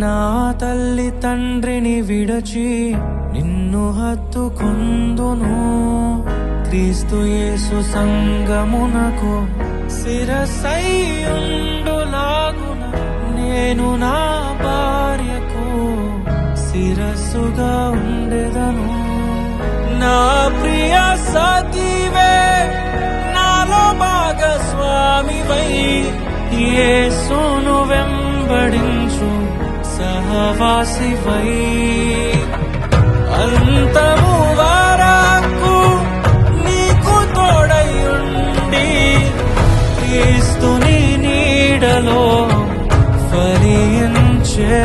నా తల్లి తండ్రిని విడచి నిన్ను హత్తుకొందును. క్రీస్తు యేసు సంగమునకు శిరసైయుండులాగున నేను నా భార్యకు శిరస్సుగా ఉండెదను. నా ప్రియ సఖివే నాలో భాగస్వామివై యేసును వెంబడించు సహవాసివై అంతము వరకు నీకు తోడయుండి క్రీస్తుని నీడలో ఫలించెదము.